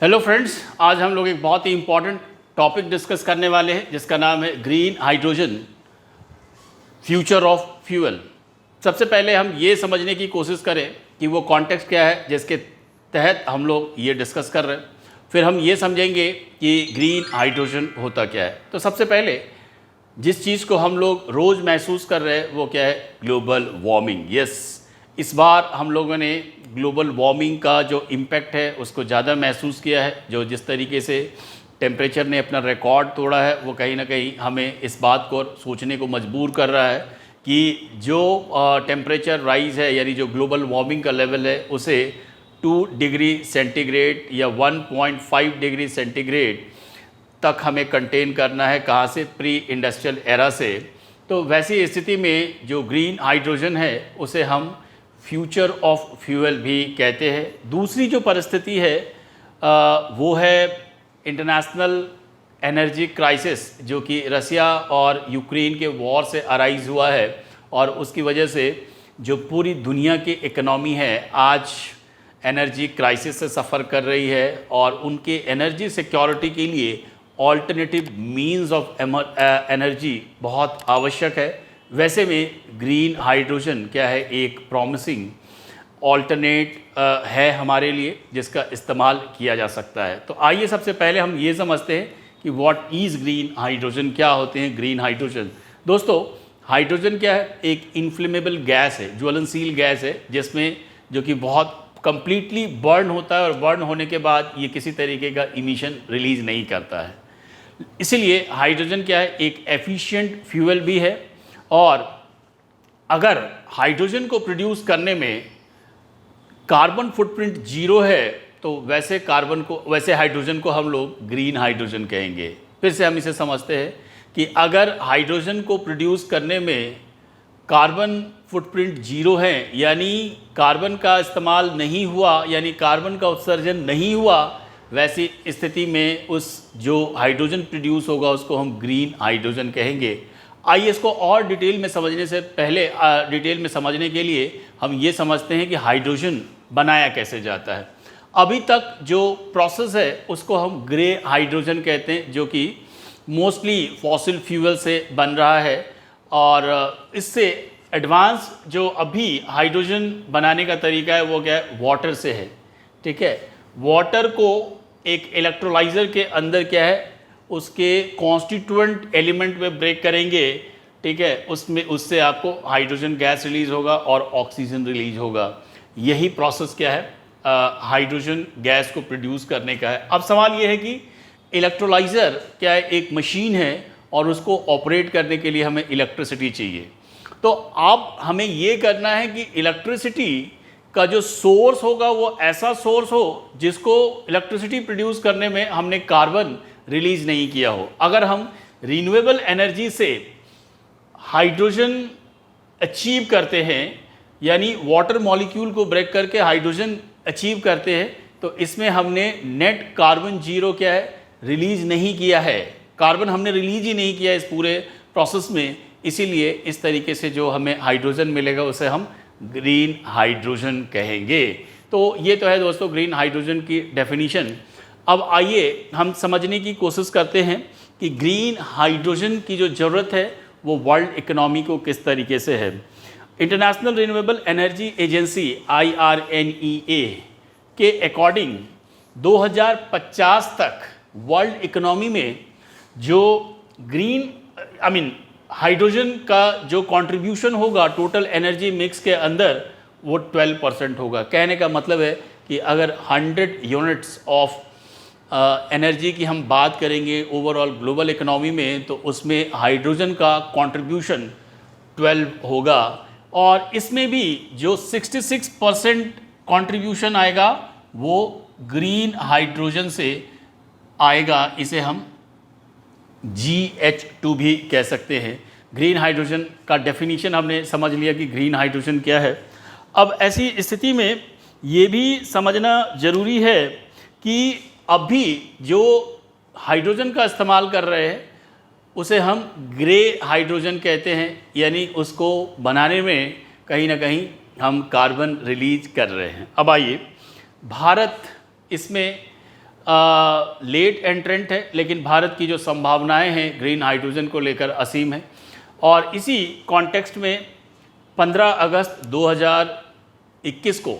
Hello friends, आज हम लोग एक बहुत ही इम्पॉर्टेंट टॉपिक डिस्कस करने वाले हैं जिसका नाम है green hydrogen, future of fuel. सबसे पहले हम ये समझने की कोशिश करें कि वो कॉन्टेक्स्ट क्या है जिसके तहत हम लोग ये डिस्कस कर रहे हैं। फिर हम ये समझेंगे कि ग्रीन हाइड्रोजन होता क्या है। तो सबसे पहले जिस चीज़ को हम लोग रोज़ महसूस कर रहे हैं वो क्या है? Global warming. यस, इस बार हम लोगों ने ग्लोबल वार्मिंग का जो इम्पैक्ट है उसको ज़्यादा महसूस किया है। जो जिस तरीके से टेम्परेचर ने अपना रिकॉर्ड तोड़ा है वो कहीं ना कहीं हमें इस बात को सोचने को मजबूर कर रहा है कि जो टेम्परेचर राइज है यानी जो ग्लोबल वार्मिंग का लेवल है उसे 2 डिग्री सेंटीग्रेड या 1.5 डिग्री सेंटीग्रेड तक हमें कंटेन करना है। कहाँ से? प्री इंडस्ट्रियल एरा से। तो वैसी स्थिति में जो ग्रीन हाइड्रोजन है उसे हम फ्यूचर ऑफ फ्यूल भी कहते हैं। दूसरी जो परिस्थिति है वो है इंटरनेशनल एनर्जी क्राइसिस, जो कि रसिया और यूक्रेन के वॉर से अराइज हुआ है और उसकी वजह से जो पूरी दुनिया की इकोनॉमी है आज एनर्जी क्राइसिस से सफ़र कर रही है और उनके एनर्जी सिक्योरिटी के लिए ऑल्टरनेटिव मीन्स ऑफ एनर्जी बहुत आवश्यक है। वैसे में ग्रीन हाइड्रोजन क्या है? एक प्रॉमिसिंग ऑल्टरनेट है हमारे लिए जिसका इस्तेमाल किया जा सकता है। तो आइए सबसे पहले हम ये समझते हैं कि व्हाट इज़ ग्रीन हाइड्रोजन, क्या होते हैं ग्रीन हाइड्रोजन। दोस्तों, हाइड्रोजन क्या है? एक इनफ्लेमेबल गैस है, ज्वलनशील गैस है जिसमें जो कि बहुत कंप्लीटली बर्न होता है और बर्न होने के बाद ये किसी तरीके का इमिशन रिलीज़ नहीं करता है। इसीलिए हाइड्रोजन क्या है? एक एफिशिएंट फ्यूल भी है। और अगर हाइड्रोजन को प्रोड्यूस करने में कार्बन फुटप्रिंट जीरो है तो वैसे हाइड्रोजन को हम लोग ग्रीन हाइड्रोजन कहेंगे। फिर से हम इसे समझते हैं कि अगर हाइड्रोजन को प्रोड्यूस करने में कार्बन फुटप्रिंट जीरो है यानी कार्बन का इस्तेमाल नहीं हुआ, यानी कार्बन का उत्सर्जन नहीं हुआ, वैसी स्थिति में उस जो हाइड्रोजन प्रोड्यूस होगा उसको हम ग्रीन हाइड्रोजन कहेंगे। आइए इसको और डिटेल में समझने से पहले डिटेल में समझने के लिए हम ये समझते हैं कि हाइड्रोजन बनाया कैसे जाता है। अभी तक जो प्रोसेस है उसको हम ग्रे हाइड्रोजन कहते हैं, जो कि मोस्टली फॉसिल फ्यूल से बन रहा है। और इससे एडवांस जो अभी हाइड्रोजन बनाने का तरीका है वो क्या है? वाटर से है। ठीक है, वाटर को एक इलेक्ट्रोलाइज़र के अंदर क्या है? उसके कॉन्स्टिट्यूएंट एलिमेंट में ब्रेक करेंगे। ठीक है, उससे आपको हाइड्रोजन गैस रिलीज़ होगा और ऑक्सीजन रिलीज होगा। यही प्रोसेस क्या है? हाइड्रोजन गैस को प्रोड्यूस करने का है। अब सवाल ये है कि इलेक्ट्रोलाइज़र क्या है? एक मशीन है और उसको ऑपरेट करने के लिए हमें इलेक्ट्रिसिटी चाहिए। तो अब हमें ये करना है कि इलेक्ट्रिसिटी का जो सोर्स होगा वो ऐसा सोर्स हो जिसको इलेक्ट्रिसिटी प्रोड्यूस करने में हमने कार्बन रिलीज नहीं किया हो। अगर हम रिन्यूएबल एनर्जी से हाइड्रोजन अचीव करते हैं यानी वाटर मॉलिक्यूल को ब्रेक करके हाइड्रोजन अचीव करते हैं तो इसमें हमने नेट कार्बन जीरो क्या है? रिलीज नहीं किया है। कार्बन हमने रिलीज ही नहीं किया इस पूरे प्रोसेस में। इसीलिए इस तरीके से जो हमें हाइड्रोजन मिलेगा उसे हम ग्रीन हाइड्रोजन कहेंगे। तो ये तो है दोस्तों ग्रीन हाइड्रोजन की डेफिनीशन। अब आइए हम समझने की कोशिश करते हैं कि ग्रीन हाइड्रोजन की जो ज़रूरत है वो वर्ल्ड इकोनॉमी को किस तरीके से है। International renewable energy agency IRNEA के अकॉर्डिंग 2050 तक वर्ल्ड इकोनॉमी में जो हाइड्रोजन का जो कंट्रीब्यूशन होगा टोटल एनर्जी मिक्स के अंदर वो 12% होगा। कहने का मतलब है कि अगर 100 यूनिट्स ऑफ एनर्जी की हम बात करेंगे ओवरऑल ग्लोबल इकोनॉमी में तो उसमें हाइड्रोजन का कंट्रीब्यूशन 12 होगा। और इसमें भी जो 66% कंट्रीब्यूशन आएगा वो ग्रीन हाइड्रोजन से आएगा। इसे हम GH2 भी कह सकते हैं। ग्रीन हाइड्रोजन का डेफिनीशन हमने समझ लिया कि ग्रीन हाइड्रोजन क्या है। अब ऐसी स्थिति में ये भी समझना ज़रूरी है कि अभी जो हाइड्रोजन का इस्तेमाल कर रहे हैं उसे हम ग्रे हाइड्रोजन कहते हैं, यानी उसको बनाने में कहीं ना कहीं हम कार्बन रिलीज कर रहे हैं। अब आइए भारत इसमें लेट एंट्रेंट है, लेकिन भारत की जो संभावनाएं हैं ग्रीन हाइड्रोजन को लेकर असीम है। और इसी कॉन्टेक्स्ट में 15 अगस्त 2021 को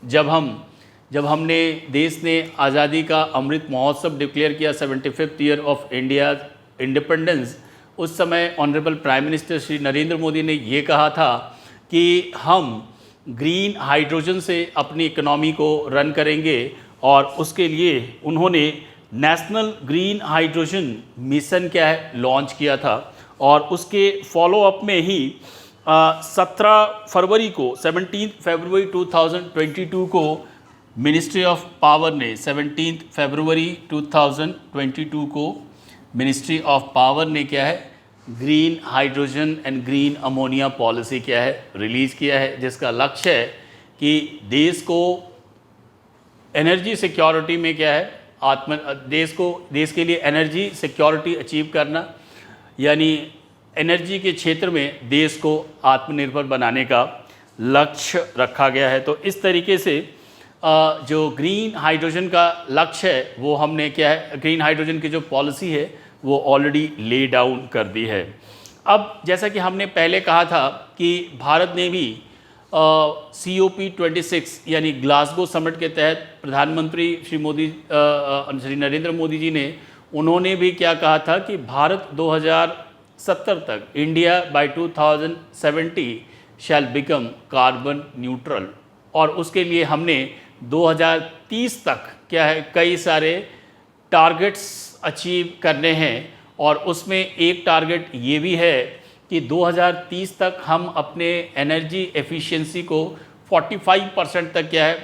जब हमने देश ने आज़ादी का अमृत महोत्सव डिक्लेयर किया, 75th year of India independence, उस समय honourable prime minister Shri Narendra Modi ने ये कहा था कि हम ग्रीन हाइड्रोजन से अपनी इकोनॉमी को रन करेंगे, और उसके लिए उन्होंने नेशनल ग्रीन हाइड्रोजन मिशन क्या है लॉन्च किया था। और उसके फॉलोअप में ही 17 फरवरी को 17 फरवरी 2022 को मिनिस्ट्री ऑफ पावर ने 17 फरवरी 2022 को मिनिस्ट्री ऑफ पावर ने क्या है green hydrogen and green ammonia policy क्या है रिलीज़ किया है, जिसका लक्ष्य है कि देश को एनर्जी सिक्योरिटी में क्या है देश के लिए एनर्जी सिक्योरिटी अचीव करना, यानी एनर्जी के क्षेत्र में देश को आत्मनिर्भर बनाने का लक्ष्य रखा गया है। तो इस तरीके से जो ग्रीन हाइड्रोजन का लक्ष्य है वो हमने क्या है ग्रीन हाइड्रोजन की जो पॉलिसी है वो ऑलरेडी ले डाउन कर दी है। अब जैसा कि हमने पहले कहा था कि भारत ने भी COP26 यानी ग्लासगो समिट के तहत प्रधानमंत्री श्री नरेंद्र मोदी जी ने उन्होंने भी क्या कहा था कि भारत 2070 तक India by 2070 shell become carbon neutral, और उसके लिए हमने 2030 तक क्या है कई सारे टारगेट्स अचीव करने हैं। और उसमें एक टारगेट ये भी है कि 2030 तक हम अपने एनर्जी एफिशिएंसी को 45% तक क्या है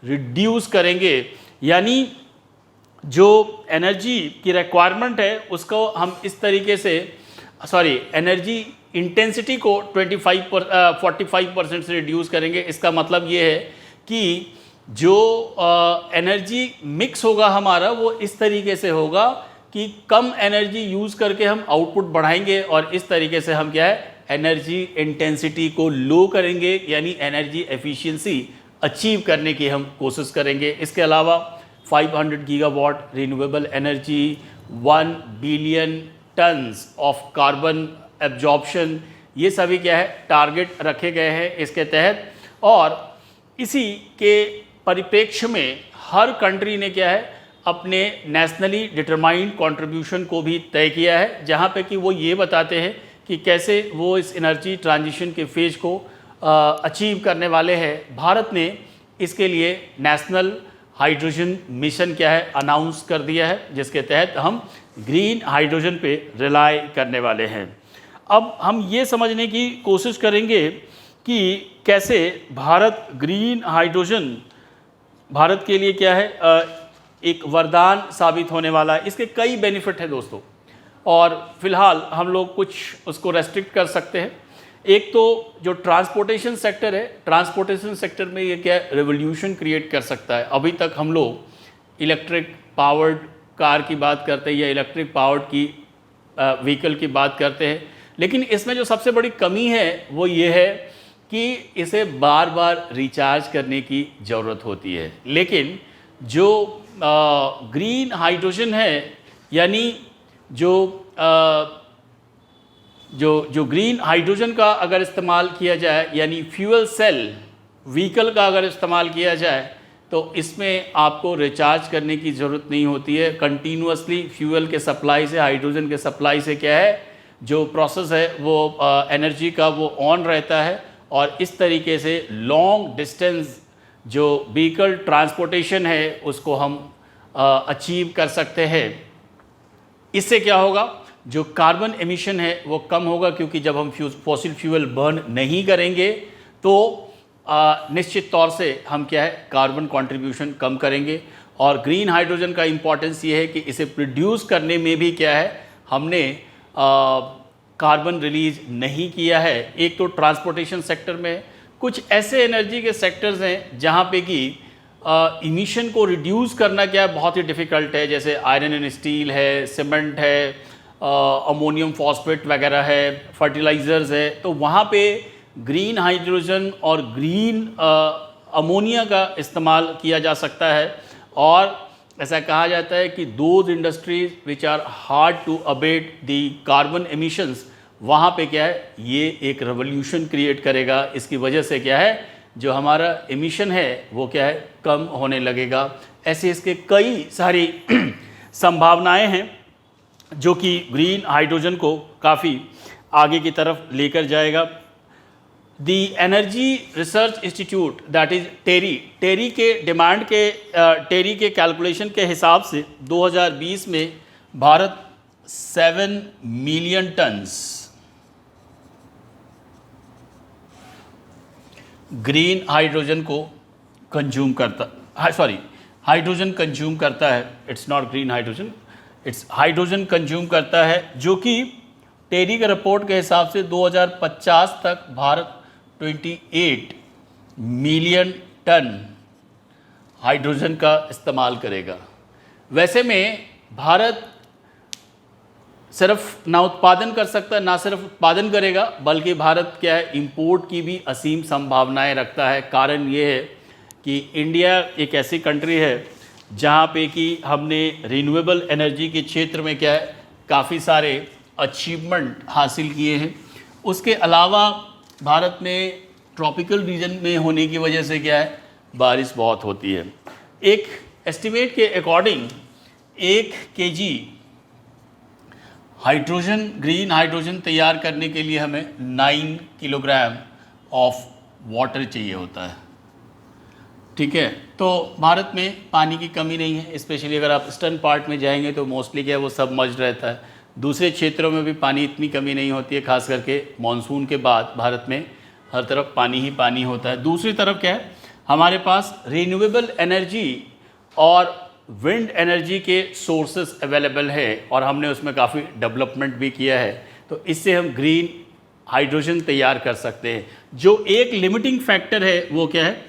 रिड्यूस करेंगे, यानी जो एनर्जी की रिक्वायरमेंट है उसको हम इस तरीके से एनर्जी इंटेंसिटी को 45% से रिड्यूस करेंगे। इसका मतलब ये है कि जो एनर्जी मिक्स होगा हमारा वो इस तरीके से होगा कि कम एनर्जी यूज़ करके हम आउटपुट बढ़ाएंगे, और इस तरीके से हम क्या है एनर्जी इंटेंसिटी को लो करेंगे, यानी एनर्जी एफिशिएंसी अचीव करने की हम कोशिश करेंगे। इसके अलावा 500 gigawatt renewable energy, 1 billion tons of carbon absorption, ये सभी क्या है टारगेट रखे गए हैं इसके तहत। और इसी के परिप्रेक्ष्य में हर कंट्री ने क्या है अपने नेशनली डिटरमाइंड कंट्रीब्यूशन को भी तय किया है, जहाँ पे कि वो ये बताते हैं कि कैसे वो इस एनर्जी ट्रांजिशन के फेज को अचीव करने वाले हैं। भारत ने इसके लिए नेशनल हाइड्रोजन मिशन क्या है अनाउंस कर दिया है, जिसके तहत हम ग्रीन हाइड्रोजन पे रिलाई करने वाले हैं। अब हम ये समझने की कोशिश करेंगे कि कैसे भारत ग्रीन हाइड्रोजन भारत के लिए क्या है एक वरदान साबित होने वाला है। इसके कई बेनिफिट हैं दोस्तों, और फिलहाल हम लोग कुछ उसको रेस्ट्रिक्ट कर सकते हैं। एक तो जो ट्रांसपोर्टेशन सेक्टर है, ट्रांसपोर्टेशन सेक्टर में ये क्या रेवोल्यूशन क्रिएट कर सकता है। अभी तक हम लोग इलेक्ट्रिक पावर्ड कार की बात करते हैं या इलेक्ट्रिक पावर्ड की व्हीकल की बात करते हैं, लेकिन इसमें जो सबसे बड़ी कमी है वो ये है कि इसे बार बार रिचार्ज करने की ज़रूरत होती है। लेकिन जो ग्रीन हाइड्रोजन है, यानी जो ग्रीन हाइड्रोजन का अगर इस्तेमाल किया जाए, यानी फ्यूल सेल व्हीकल का अगर इस्तेमाल किया जाए, तो इसमें आपको रिचार्ज करने की ज़रूरत नहीं होती है। कंटिन्यूसली फ्यूल के सप्लाई से, हाइड्रोजन के सप्लाई से क्या है जो प्रोसेस है वो एनर्जी का वो ऑन रहता है, और इस तरीके से लॉन्ग डिस्टेंस जो व्हीकल ट्रांसपोर्टेशन है उसको हम अचीव कर सकते हैं। इससे क्या होगा, जो कार्बन एमिशन है वो कम होगा, क्योंकि जब हम फॉसिल फ्यूल बर्न नहीं करेंगे तो निश्चित तौर से हम क्या है कार्बन कंट्रीब्यूशन कम करेंगे। और ग्रीन हाइड्रोजन का इम्पॉर्टेंस ये है कि इसे प्रोड्यूस करने में भी क्या है हमने कार्बन रिलीज नहीं किया है। एक तो ट्रांसपोर्टेशन सेक्टर में कुछ ऐसे एनर्जी के सेक्टर्स हैं जहाँ पे कि इमिशन को रिड्यूस करना क्या है बहुत ही डिफ़िकल्ट है, जैसे आयरन एंड स्टील है, सीमेंट है, अमोनियम फॉस्फेट वगैरह है, फर्टिलाइज़र्स है। तो वहाँ पे ग्रीन हाइड्रोजन और ग्रीन अमोनिया का इस्तेमाल किया जा सकता है। और ऐसा कहा जाता है कि those industries which are hard to abate the carbon emissions, वहाँ पे क्या है, ये एक रेवोल्यूशन क्रिएट करेगा। इसकी वजह से क्या है, जो हमारा एमिशन है वो क्या है, कम होने लगेगा। ऐसे इसके कई सारी संभावनाएं हैं जो कि ग्रीन हाइड्रोजन को काफ़ी आगे की तरफ लेकर जाएगा। The energy research institute that is TERI के डिमांड के टेरी के कैलकुलेशन के हिसाब से 2020 में Bharat 7 million turns green hydrogen को कंज्यूम करता, हाइड्रोजन कंज्यूम करता है। It's not green hydrogen, it's hydrogen consume करता है, जो कि टेरी के रिपोर्ट के हिसाब से 2050 तक भारत 28 मिलियन टन हाइड्रोजन का इस्तेमाल करेगा। वैसे में भारत सिर्फ ना उत्पादन कर सकता, ना सिर्फ उत्पादन करेगा, बल्कि भारत क्या है, इंपोर्ट की भी असीम संभावनाएं रखता है। कारण ये है कि इंडिया एक ऐसी कंट्री है जहाँ पे कि हमने रिन्यूएबल एनर्जी के क्षेत्र में क्या है, काफ़ी सारे अचीवमेंट हासिल किए हैं। उसके अलावा भारत में ट्रॉपिकल रीजन में होने की वजह से क्या है, बारिश बहुत होती है। एक एस्टिमेट के according 1 KG hydrogen, green hydrogen तैयार करने के लिए हमें 9 किलोग्राम ऑफ वाटर चाहिए होता है। ठीक है, तो भारत में पानी की कमी नहीं है, स्पेशली अगर आप ईस्टर्न पार्ट में जाएंगे तो मोस्टली क्या है, वो सबमर्ज्ड रहता है। दूसरे क्षेत्रों में भी पानी इतनी कमी नहीं होती है, खास करके मॉनसून के बाद भारत में हर तरफ पानी ही पानी होता है। दूसरी तरफ क्या है, हमारे पास रिन्यूएबल एनर्जी और विंड एनर्जी के सोर्सेस अवेलेबल है और हमने उसमें काफ़ी डेवलपमेंट भी किया है, तो इससे हम ग्रीन हाइड्रोजन तैयार कर सकते हैं। जो एक लिमिटिंग फैक्टर है वो क्या है,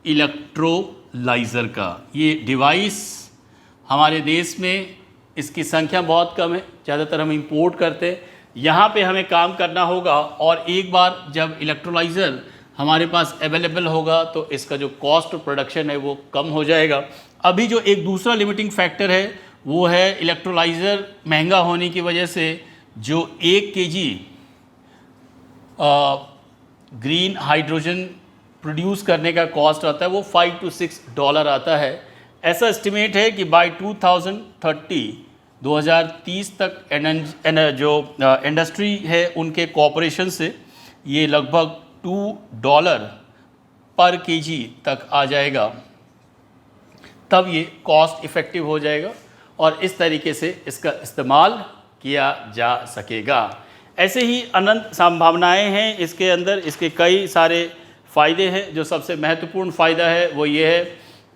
इलेक्ट्रोलाइज़र का। ये डिवाइस हमारे देश में इसकी संख्या बहुत कम है, ज़्यादातर हम इंपोर्ट करते हैं। यहाँ पे हमें काम करना होगा और एक बार जब इलेक्ट्रोलाइज़र हमारे पास अवेलेबल होगा तो इसका जो कॉस्ट ऑफ प्रोडक्शन है वो कम हो जाएगा। अभी जो एक दूसरा लिमिटिंग फैक्टर है वो है इलेक्ट्रोलाइज़र महंगा होने की वजह से जो 1 केजी ग्रीन हाइड्रोजन प्रोड्यूस करने का कॉस्ट आता है वो $5 to $6 आता है। ऐसा एस्टिमेट है कि बाय 2030 तक जो इंडस्ट्री है उनके कॉपरेशन से ये लगभग $2 पर केजी तक आ जाएगा, तब ये कॉस्ट इफ़ेक्टिव हो जाएगा और इस तरीके से इसका इस्तेमाल किया जा सकेगा। ऐसे ही अनंत संभावनाएं हैं इसके अंदर, इसके कई सारे फ़ायदे हैं। जो सबसे महत्वपूर्ण फ़ायदा है वो ये है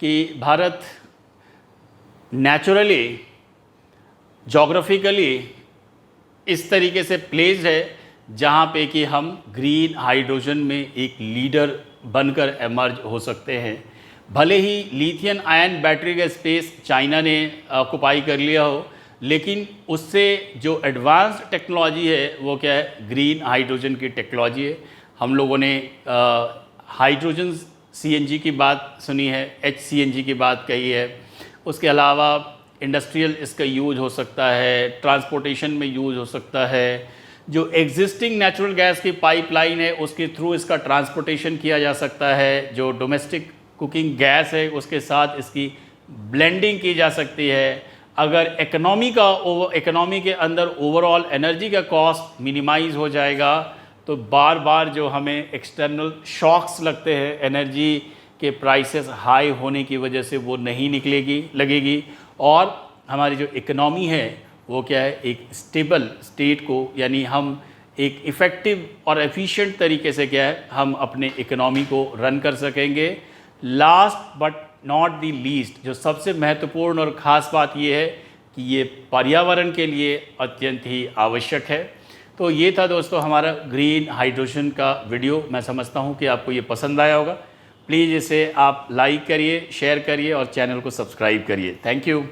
कि भारत नेचुरली, जोग्राफिकली इस तरीके से प्लेस्ड है जहाँ पे कि हम ग्रीन हाइड्रोजन में एक लीडर बनकर एमर्ज हो सकते हैं। भले ही लिथियम आयन बैटरी का स्पेस चाइना ने ऑक्युपाई कर लिया हो, लेकिन उससे जो एडवांस्ड टेक्नोलॉजी है वो क्या है, ग्रीन हाइड्रोजन की टेक्नोलॉजी है। हम लोगों ने हाइड्रोजन सीएनजी की बात सुनी है, HCNG की बात कही है। उसके अलावा इंडस्ट्रियल इसका यूज हो सकता है, ट्रांसपोर्टेशन में यूज हो सकता है। जो एग्जिस्टिंग नेचुरल गैस की पाइपलाइन है उसके थ्रू इसका ट्रांसपोर्टेशन किया जा सकता है। जो डोमेस्टिक कुकिंग गैस है उसके साथ इसकी ब्लेंडिंग की जा सकती है। अगर इकोनॉमी के अंदर ओवरऑल एनर्जी का कॉस्ट मिनिमाइज हो जाएगा तो बार बार जो हमें एक्सटर्नल शॉक्स लगते हैं एनर्जी के प्राइसेस हाई होने की वजह से वो नहीं लगेगी और हमारी जो इकोनॉमी है वो क्या है, एक स्टेबल स्टेट को, यानी हम एक इफ़ेक्टिव और एफिशिएंट तरीके से क्या है, हम अपने इकोनॉमी को रन कर सकेंगे। Last but not the least, जो सबसे महत्वपूर्ण और ख़ास बात ये है कि ये पर्यावरण के लिए अत्यंत ही आवश्यक है। तो ये था दोस्तों हमारा ग्रीन हाइड्रोजन का वीडियो। मैं समझता हूँ कि आपको ये पसंद आया होगा। प्लीज़ इसे आप लाइक करिए, शेयर करिए और चैनल को सब्सक्राइब करिए। Thank you.